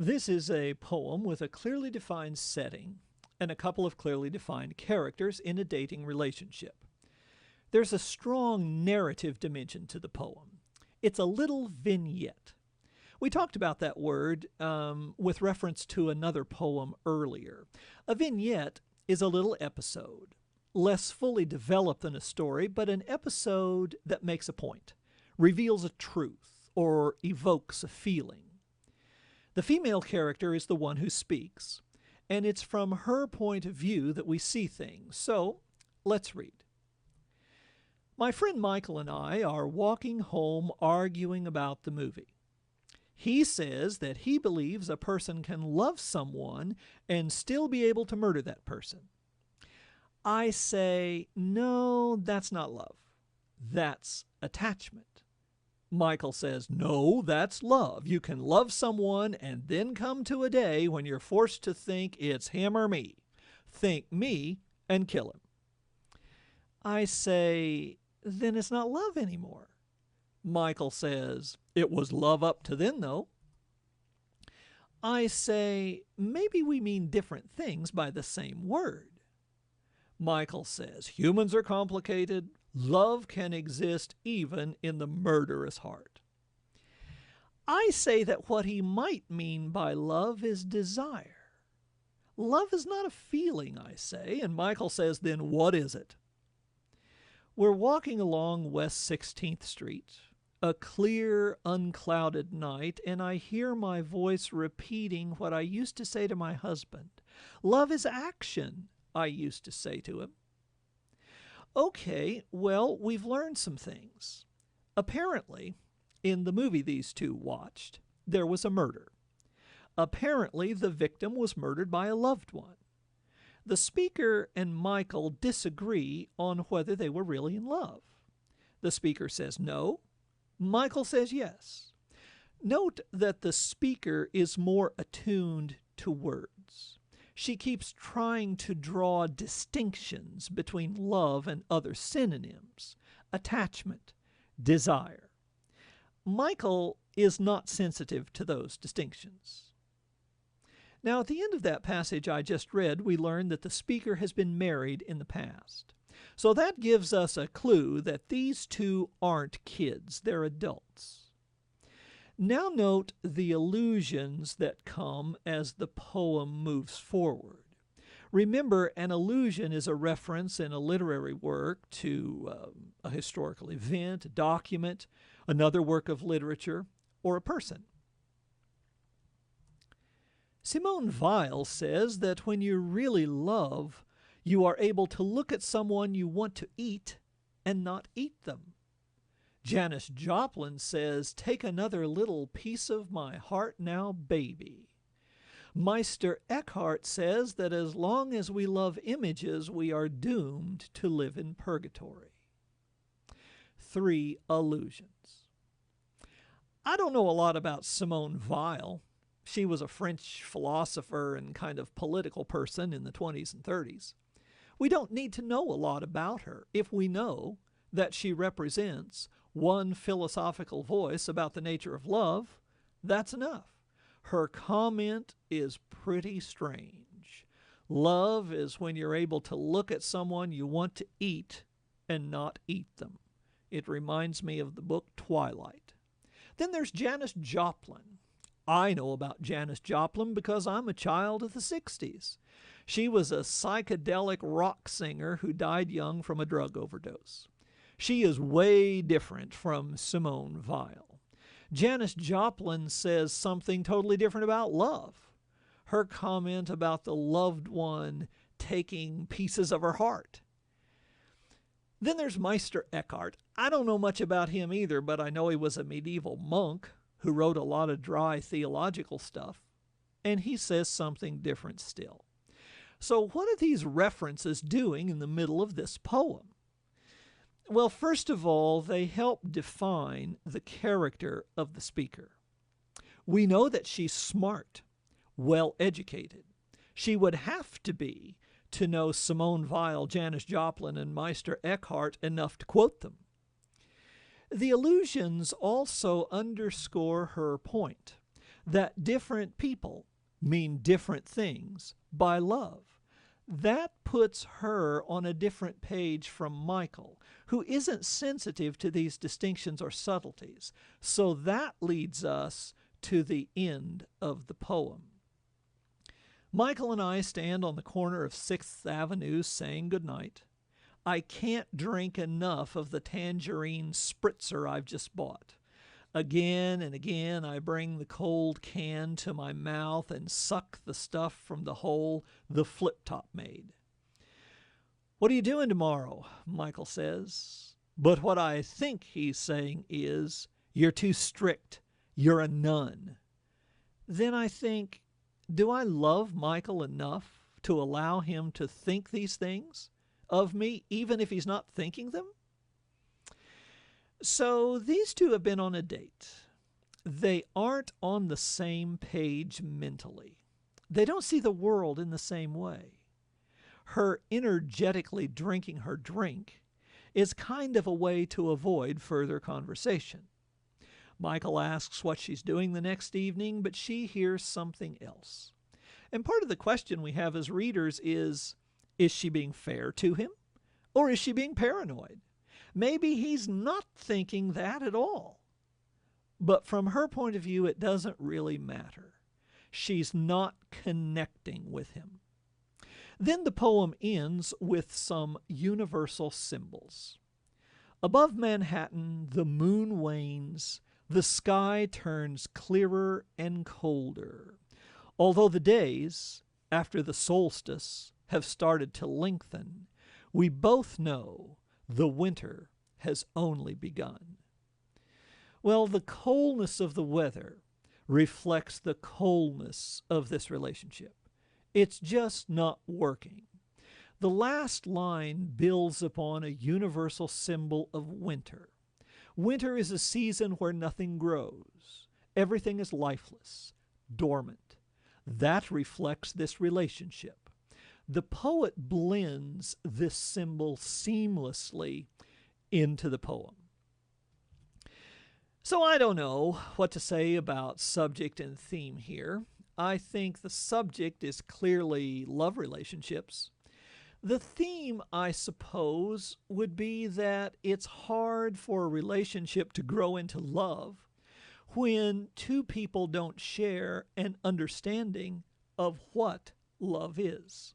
This is a poem with a clearly defined setting and a couple of clearly defined characters in a dating relationship. There's a strong narrative dimension to the poem. It's a little vignette. We talked about that word with reference to another poem earlier. A vignette is a little episode, less fully developed than a story, but an episode that makes a point, reveals a truth, or evokes a feeling. The female character is the one who speaks, and it's from her point of view that we see things. So, let's read. My friend Michael and I are walking home arguing about the movie. He says that he believes a person can love someone and still be able to murder that person. I say, no, that's not love. That's attachment. Michael says, no, that's love. You can love someone and then come to a day when you're forced to think it's him or me. Think me and kill him. I say, then it's not love anymore. Michael says, it was love up to then, though. I say, maybe we mean different things by the same word. Michael says, humans are complicated. Love can exist even in the murderous heart. I say that what he might mean by love is desire. Love is not a feeling, I say, and Michael says, then what is it? We're walking along West 16th Street, a clear, unclouded night, and I hear my voice repeating what I used to say to my husband. Love is action, I used to say to him. Okay, well, we've learned some things. Apparently, in the movie these two watched, there was a murder. Apparently, the victim was murdered by a loved one. The speaker and Michael disagree on whether they were really in love. The speaker says no. Michael says yes. Note that the speaker is more attuned to words. She keeps trying to draw distinctions between love and other synonyms, attachment, desire. Michael is not sensitive to those distinctions. Now, at the end of that passage I just read, we learn that the speaker has been married in the past. So that gives us a clue that these two aren't kids, they're adults. Now note the allusions that come as the poem moves forward. Remember, an allusion is a reference in a literary work to a historical event, a document, another work of literature, or a person. Simone Weil says that when you really love, you are able to look at someone you want to eat and not eat them. Janis Joplin says, take another little piece of my heart now, baby. Meister Eckhart says that as long as we love images, we are doomed to live in purgatory. 3 allusions. I don't know a lot about Simone Weil. She was a French philosopher and kind of political person in the 20s and 30s. We don't need to know a lot about her if we know that she represents one philosophical voice about the nature of love. That's enough. Her comment is pretty strange. Love is when you're able to look at someone you want to eat and not eat them. It reminds me of the book Twilight. Then there's Janis Joplin. I know about Janis Joplin because I'm a child of the 60s. She was a psychedelic rock singer who died young from a drug overdose. She is way different from Simone Weil. Janis Joplin says something totally different about love. Her comment about the loved one taking pieces of her heart. Then there's Meister Eckhart. I don't know much about him either, but I know he was a medieval monk who wrote a lot of dry theological stuff, and he says something different still. So what are these references doing in the middle of this poem? Well, first of all, they help define the character of the speaker. We know that she's smart, well-educated. She would have to be to know Simone Weil, Janis Joplin, and Meister Eckhart enough to quote them. The allusions also underscore her point. that different people mean different things by love. That puts her on a different page from Michael, who isn't sensitive to these distinctions or subtleties. So that leads us to the end of the poem. Michael and I stand on the corner of 6th Avenue saying goodnight. I can't drink enough of the tangerine spritzer I've just bought. Again and again I bring the cold can to my mouth and suck the stuff from the hole the flip-top made. "What are you doing tomorrow?" Michael says. But what I think he's saying is, "You're too strict. You're a nun." Then I think, do I love Michael enough to allow him to think these things of me, even if he's not thinking them? So these two have been on a date. They aren't on the same page mentally. They don't see the world in the same way. Her energetically drinking her drink is kind of a way to avoid further conversation. Michael asks what she's doing the next evening, but she hears something else. And part of the question we have as readers is she being fair to him, or is she being paranoid? Maybe he's not thinking that at all. But from her point of view, it doesn't really matter. She's not connecting with him. Then the poem ends with some universal symbols. Above Manhattan, the moon wanes, the sky turns clearer and colder. Although the days, after the solstice, have started to lengthen, we both know the winter has only begun. Well, the coldness of the weather reflects the coldness of this relationship. It's just not working. The last line builds upon a universal symbol of winter. Winter is a season where nothing grows. Everything is lifeless, dormant. That reflects this relationship. The poet blends this symbol seamlessly into the poem. So I don't know what to say about subject and theme here. I think the subject is clearly love relationships. The theme, I suppose, would be that it's hard for a relationship to grow into love when two people don't share an understanding of what love is.